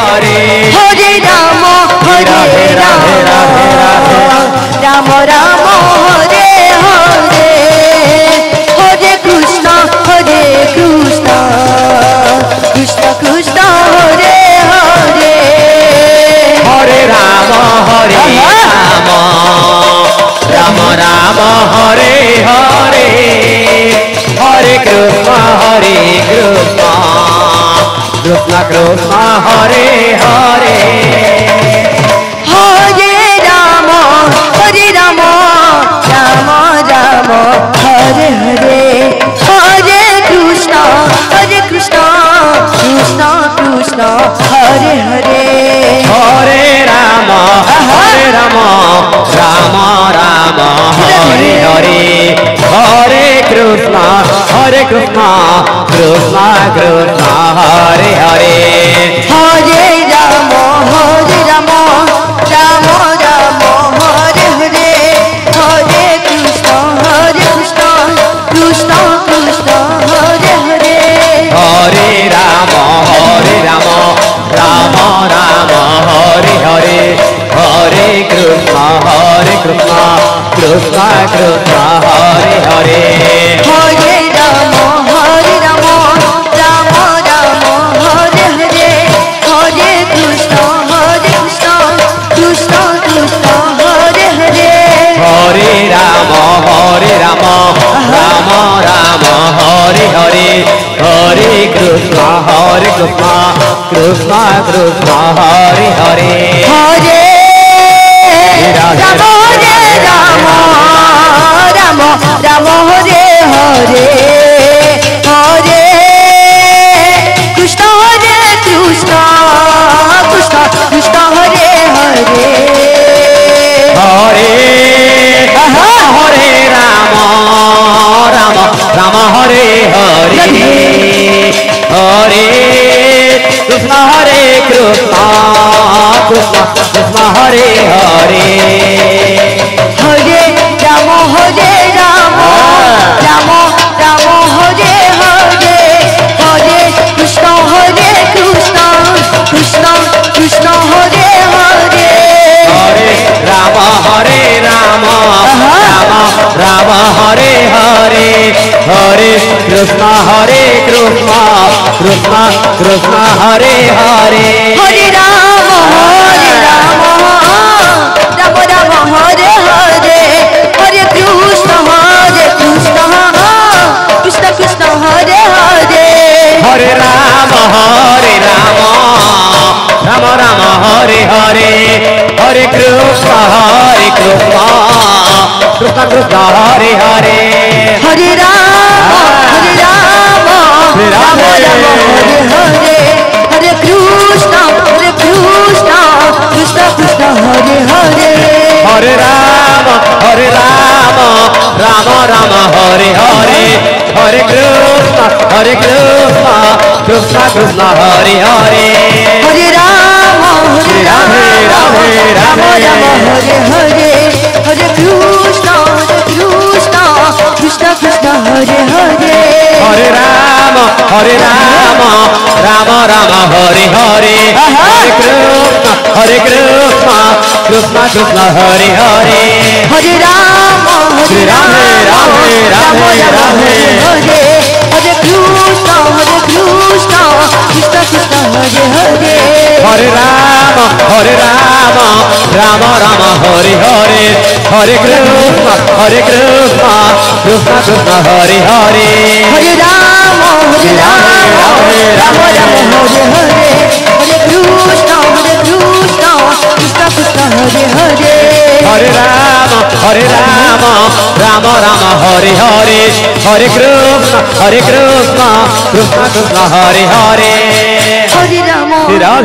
Hare Hare Ram Ram Ram Hare Hare Hare Krishna Krishna Krishna Hare Hare Hare Ram Ram Ram Hare Hare Hare Krishna Krishna Krishna Hare Hare Hare Ram Ram Ram Hare Hare Hare Krishna Krishna Krishna Hare Hare Hare Ram Ram Ram Hare Hare Hare Krishna Krishna Krishna Hare Hare Hare Ram Ram Ram Hare Hare Hare Krishna Krishna Krishna Hare Hare Hare Ram Ram Ram Hare Hare Hare Krishna Krishna Krishna Hare Hare Hare Ram Ram Ram Hare Hare Hare Krishna Krishna Krishna Hare Hare Hare Ram Ram Ram Hare Hare Hare Krishna Krishna Krishna Hare Hare Hare Ram Ram Hare Hare Hare Krishna Krishna Hare Hare Hare Hare Ram Hare Hare Hare Krishna Krishna Hare Hare Hare Ram Ram Hare Hare Hare Krishna Krishna Hare Hare Hare Ram Ram Hare Hare Hare Krishna Krishna Hare Hare Hare Ram Ram Hare Hare Hare Krishna Krishna Hare Hare Hare Ram Ram Hare Hare Hare Krishna Krishna Hare Hare Hare Ram Ram Hare Hare Hare Krishna Krishna Hare Hare Hare Ram Ram Hare Hare Hare Krishna Krishna Hare Hare Hare Ram Ram Hare Hare Hare Krishna Krishna Hare Hare Hare Ram Ram Hare Hare Hare Krishna Krishna Hare Hare Hare Ram Ram Hare Hare Hare Krishna Krishna Hare Hare Hare Ram Ram Hare Hare Hare Krishna Krishna Hare Hare Hare Ram Ram Hare Hare Hare Krishna Krishna Hare Hare Hare Ram Ram Hare Hare Hare Krishna Krishna Krishna Hare Hare Hare Ram.